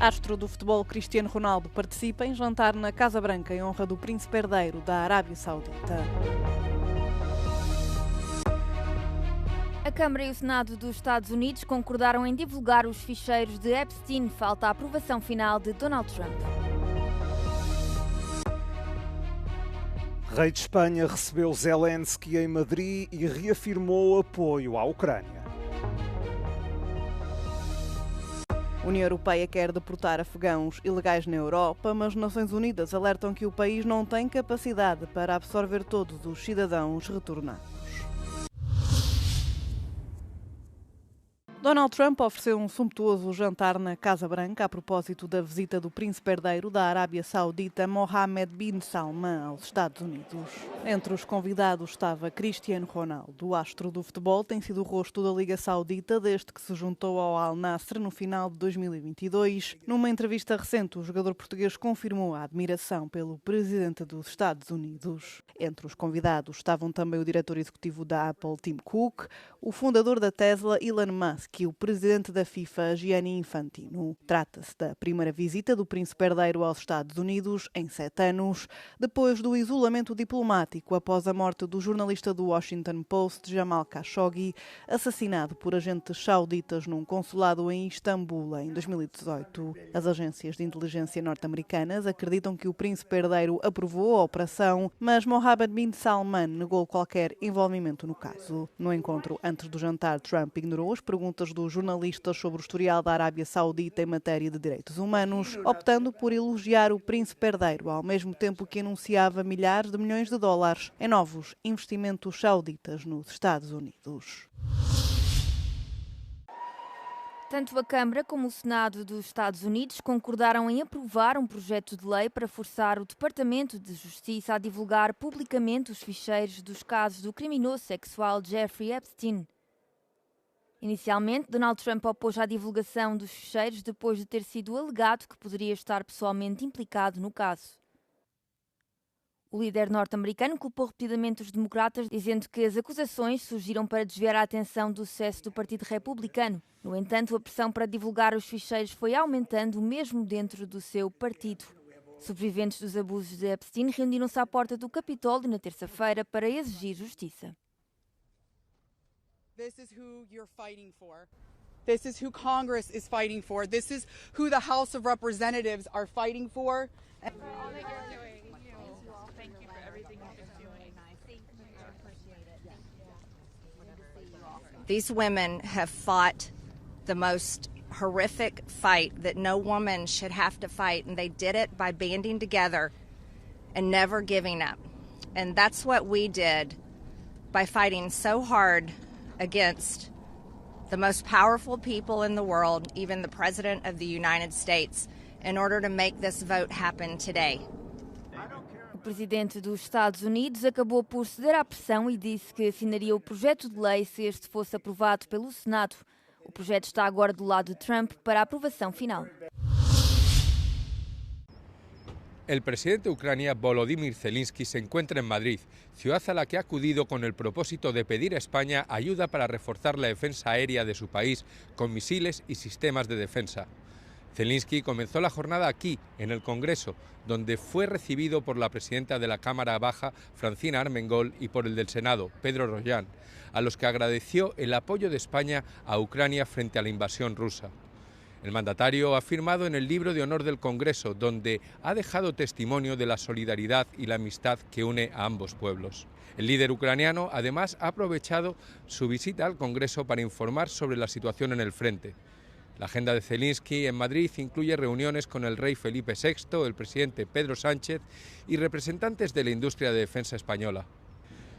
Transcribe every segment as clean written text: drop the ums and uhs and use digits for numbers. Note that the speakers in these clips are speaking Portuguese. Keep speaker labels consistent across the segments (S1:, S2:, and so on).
S1: Astro do futebol Cristiano Ronaldo participa em jantar na Casa Branca em honra do príncipe herdeiro da Arábia Saudita.
S2: A Câmara e o Senado dos Estados Unidos concordaram em divulgar os ficheiros de Epstein. Falta a aprovação final de Donald Trump.
S3: Rei de Espanha recebeu Zelensky em Madrid e reafirmou apoio à Ucrânia.
S1: A União Europeia quer deportar afegãos ilegais na Europa, mas Nações Unidas alertam que o país não tem capacidade para absorver todos os cidadãos retornados. Donald Trump ofereceu um sumptuoso jantar na Casa Branca a propósito da visita do príncipe herdeiro da Arábia Saudita, Mohammed bin Salman, aos Estados Unidos. Entre os convidados estava Cristiano Ronaldo. O astro do futebol tem sido o rosto da Liga Saudita desde que se juntou ao Al Nassr no final de 2022. Numa entrevista recente, o jogador português confirmou a admiração pelo presidente dos Estados Unidos. Entre os convidados estavam também o diretor executivo da Apple, Tim Cook, o fundador da Tesla, Elon Musk, e o presidente da FIFA, Gianni Infantino. Trata-se da primeira visita do príncipe herdeiro aos Estados Unidos em 7 anos, depois do isolamento diplomático após a morte do jornalista do Washington Post, Jamal Khashoggi, assassinado por agentes sauditas num consulado em Istambul em 2018. As agências de inteligência norte-americanas acreditam que o príncipe herdeiro aprovou a operação, mas Mohammed bin Salman negou qualquer envolvimento no caso. No encontro antes do jantar, Trump ignorou as perguntas dos jornalistas sobre o historial da Arábia Saudita em matéria de direitos humanos, optando por elogiar o príncipe herdeiro, ao mesmo tempo que anunciava milhares de milhões de dólares em novos investimentos sauditas nos Estados Unidos.
S2: Tanto a Câmara como o Senado dos Estados Unidos concordaram em aprovar um projeto de lei para forçar o Departamento de Justiça a divulgar publicamente os ficheiros dos casos do criminoso sexual Jeffrey Epstein. Inicialmente, Donald Trump opôs à divulgação dos ficheiros depois de ter sido alegado que poderia estar pessoalmente implicado no caso. O líder norte-americano culpou repetidamente os democratas, dizendo que as acusações surgiram para desviar a atenção do sucesso do Partido Republicano. No entanto, a pressão para divulgar os ficheiros foi aumentando mesmo dentro do seu partido. Sobreviventes dos abusos de Epstein reuniram-se à porta do Capitólio na terça-feira para exigir justiça.
S4: This is who you're fighting for. This is who Congress is fighting for. This is who the House of Representatives are fighting for.
S5: All that you're doing, thank you for everything you've been doing.
S6: These women have fought the most horrific fight that no woman should have to fight, and they did it by banding together and never giving up. And that's what we did by fighting so hard against the most powerful people in the world, even the President of the United States, in order to make this vote happen today.
S2: O presidente dos Estados Unidos acabou por ceder à pressão e disse que assinaria o projeto de lei se este fosse aprovado pelo Senado. O projeto está agora do lado de Trump para a aprovação final.
S7: El presidente de Ucrania, Volodymyr Zelensky, se encuentra en Madrid, ciudad a la que ha acudido con el propósito de pedir a España ayuda para reforzar la defensa aérea de su país con misiles y sistemas de defensa. Zelensky comenzó la jornada aquí, en el Congreso, donde fue recibido por la presidenta de la Cámara Baja, Francina Armengol, y por el del Senado, Pedro Royan, a los que agradeció el apoyo de España a Ucrania frente a la invasión rusa. El mandatario ha firmado en el libro de honor del Congreso, donde ha dejado testimonio de la solidaridad y la amistad que une a ambos pueblos. El líder ucraniano, además, ha aprovechado su visita al Congreso para informar sobre la situación en el frente. La agenda de Zelensky en Madrid incluye reuniones con el rey Felipe VI, el presidente Pedro Sánchez y representantes de la industria de defensa española.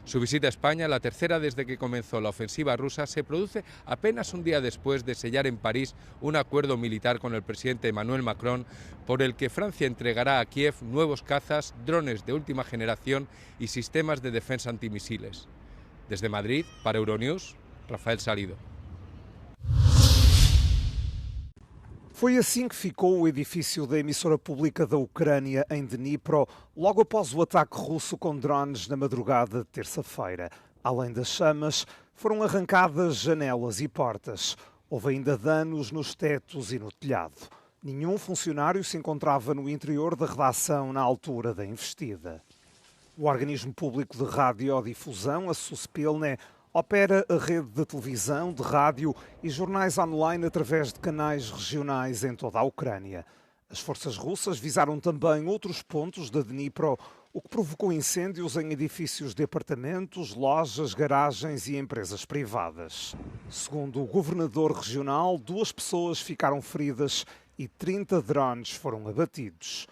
S7: Su visita a España, la tercera desde que comenzó la ofensiva rusa, se produce apenas un día después de sellar en París un acuerdo militar con el presidente Emmanuel Macron, por el que Francia entregará a Kiev nuevos cazas, drones de última generación y sistemas de defensa antimisiles. Desde Madrid, para Euronews, Rafael Salido.
S3: Foi assim que ficou o edifício da emissora pública da Ucrânia em Dnipro, logo após o ataque russo com drones na madrugada de terça-feira. Além das chamas, foram arrancadas janelas e portas. Houve ainda danos nos tetos e no telhado. Nenhum funcionário se encontrava no interior da redação na altura da investida. O organismo público de radiodifusão, a Suspilne, opera a rede de televisão, de rádio e jornais online através de canais regionais em toda a Ucrânia. As forças russas visaram também outros pontos da Dnipro, o que provocou incêndios em edifícios de apartamentos, lojas, garagens e empresas privadas. Segundo o governador regional, 2 pessoas ficaram feridas e 30 drones foram abatidos.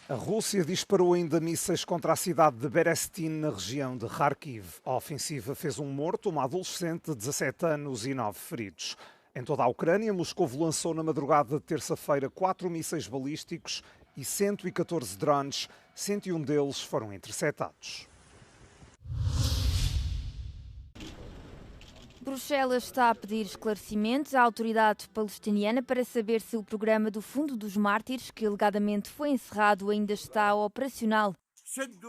S3: A Rússia disparou ainda mísseis contra a cidade de Berestin, na região de Kharkiv. A ofensiva fez um morto, uma adolescente de 17 anos e 9 feridos. Em toda a Ucrânia, Moscou lançou na madrugada de terça-feira 4 mísseis balísticos e 114 drones, 101 deles foram interceptados.
S2: Bruxelas está a pedir esclarecimentos à autoridade palestiniana para saber se o programa do Fundo dos Mártires, que alegadamente foi encerrado, ainda está operacional.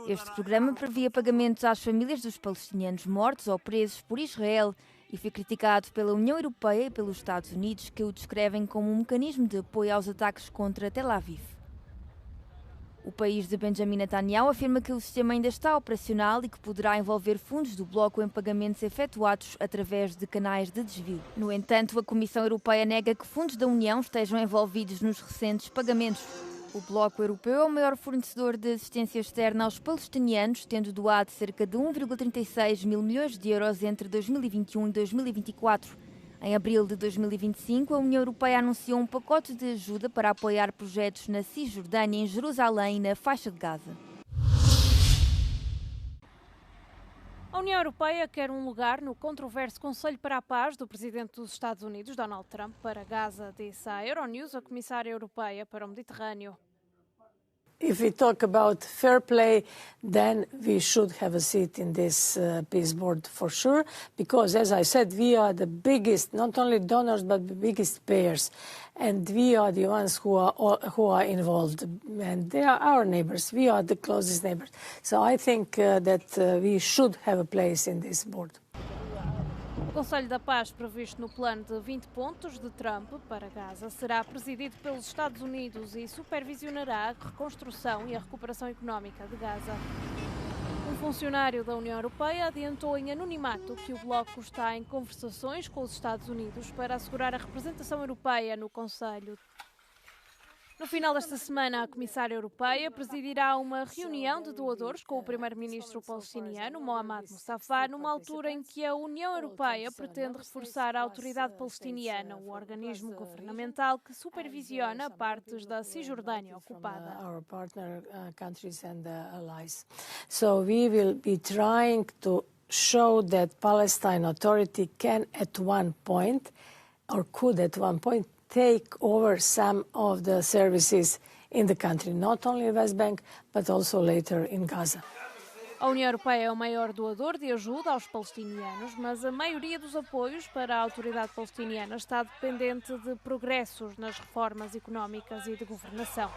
S2: Este programa previa pagamentos às famílias dos palestinianos mortos ou presos por Israel e foi criticado pela União Europeia e pelos Estados Unidos, que o descrevem como um mecanismo de apoio aos ataques contra Tel Aviv. O país de Benjamin Netanyahu afirma que o sistema ainda está operacional e que poderá envolver fundos do bloco em pagamentos efetuados através de canais de desvio. No entanto, a Comissão Europeia nega que fundos da União estejam envolvidos nos recentes pagamentos. O Bloco Europeu é o maior fornecedor de assistência externa aos palestinianos, tendo doado cerca de 1,36 mil milhões de euros entre 2021 e 2024. Em abril de 2025, a União Europeia anunciou um pacote de ajuda para apoiar projetos na Cisjordânia, em Jerusalém e na faixa de Gaza.
S8: A União Europeia quer um lugar no controverso Conselho para a Paz do Presidente dos Estados Unidos, Donald Trump, para Gaza, disse à Euronews a Comissária Europeia para o Mediterrâneo.
S9: If we talk about fair play, then we should have a seat in this peace board for sure, because, as I said, we are the biggest, not only donors, but the biggest payers, and we are the ones who are involved, and they are our neighbors. We are the closest neighbors. So I think that we should have a place in this board.
S8: O Conselho da Paz, previsto no plano de 20 pontos de Trump para Gaza, será presidido pelos Estados Unidos e supervisionará a reconstrução e a recuperação económica de Gaza. Um funcionário da União Europeia adiantou em anonimato que o bloco está em conversações com os Estados Unidos para assegurar a representação europeia no Conselho. No final desta semana, a Comissária Europeia presidirá uma reunião de doadores com o primeiro-ministro palestiniano, Mohammad Mustafa, numa altura em que a União Europeia pretende reforçar a Autoridade Palestiniana, o organismo governamental que supervisiona partes da Cisjordânia ocupada.
S9: Our partner countries and allies. So we will be trying to show that Palestine Authority can at one point, or could at one point, take over some of the services in the country, not only in the West Bank, but also later in Gaza.
S8: A União Europeia é o maior doador de ajuda aos palestinianos, mas a maioria dos apoios para a Autoridade Palestiniana está dependente de progressos nas reformas económicas e de governação.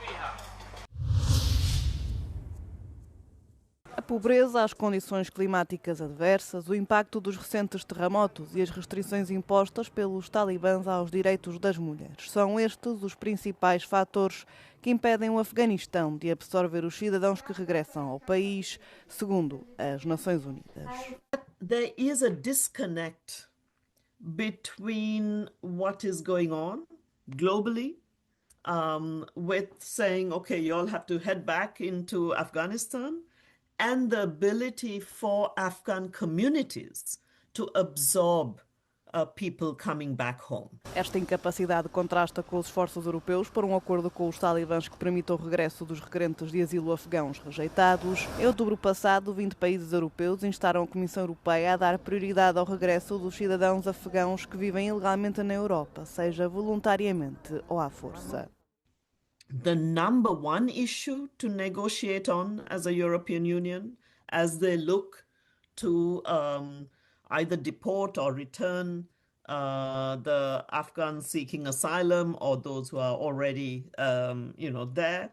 S1: A pobreza, as condições climáticas adversas, o impacto dos recentes terremotos e as restrições impostas pelos talibãs aos direitos das mulheres. São estes os principais fatores que impedem o Afeganistão de absorver os cidadãos que regressam ao país, segundo as Nações Unidas.
S10: There is a disconnect between what is going on globally, with saying, okay, you all have to head back into Afghanistan, and the ability for Afghan communities to absorb people coming back home.
S1: Esta incapacidade contrasta com os esforços europeus por um acordo com os talibãs que permita o regresso dos requerentes de asilo afegãos rejeitados. Em outubro passado, 20 países europeus instaram a Comissão Europeia a dar prioridade ao regresso dos cidadãos afegãos que vivem ilegalmente na Europa, seja voluntariamente ou à força.
S10: The number one issue to negotiate on as a European Union as they look to either deport or return the Afghans seeking asylum or those who are already, there,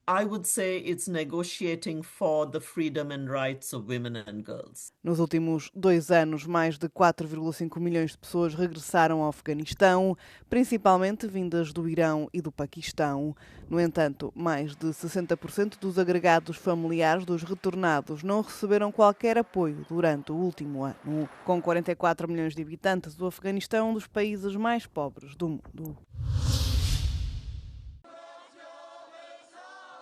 S10: I would say it's negotiating for the freedom and rights of women and girls.
S1: Nos últimos 2 anos, mais de 4,5 milhões de pessoas regressaram ao Afeganistão, principalmente vindas do Irão e do Paquistão. No entanto, mais de 60% dos agregados familiares dos retornados não receberam qualquer apoio durante o último ano. Com 44 milhões de habitantes, o Afeganistão é um dos países mais pobres do mundo.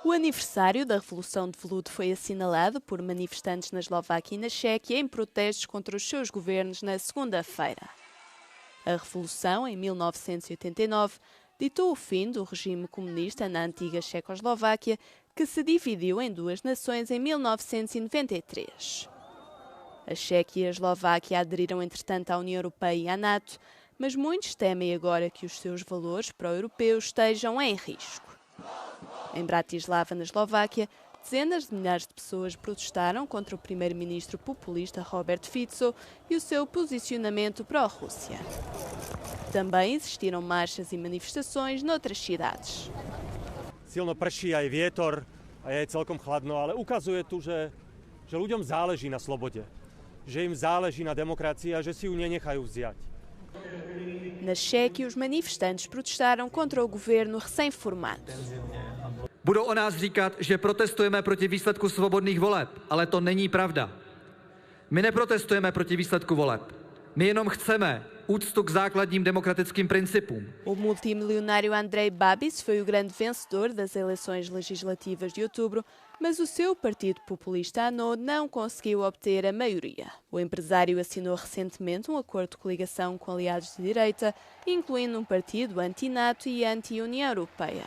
S11: O aniversário da Revolução de Veludo foi assinalado por manifestantes na Eslováquia e na Chequia em protestos contra os seus governos na segunda-feira. A Revolução, em 1989, ditou o fim do regime comunista na antiga Checoslováquia, que se dividiu em 2 nações em 1993. A Chequia e a Eslováquia aderiram, entretanto, à União Europeia e à NATO, mas muitos temem agora que os seus valores pró-europeus estejam em risco. Em Bratislava, na Eslováquia, dezenas de milhares de pessoas protestaram contra o primeiro-ministro populista Robert Fico e o seu posicionamento pró-Rússia. Também existiram marchas e manifestações noutras cidades.
S12: Silno prší aj vietor a je celkom chladno, ale ukazuje tu, že ľuďom záleží na slobode, že im záleží na demokracii a že si ju nenechajú vziať.
S11: Na Chequia, os manifestantes protestaram contra o governo recém-formado.
S13: Budou o nás říkat, že protestujeme proti výsledku svobodných voleb, ale to není pravda. My neprotestujeme proti výsledku voleb. My jenom chceme úctu k základním demokratickým princípům.
S11: O multimilionário Andrej Babiš foi o grande vencedor das eleições legislativas de outubro, mas o seu partido populista ANO não conseguiu obter a maioria. O empresário assinou recentemente um acordo de coligação com aliados de direita, incluindo um partido anti-NATO e anti-União Europeia.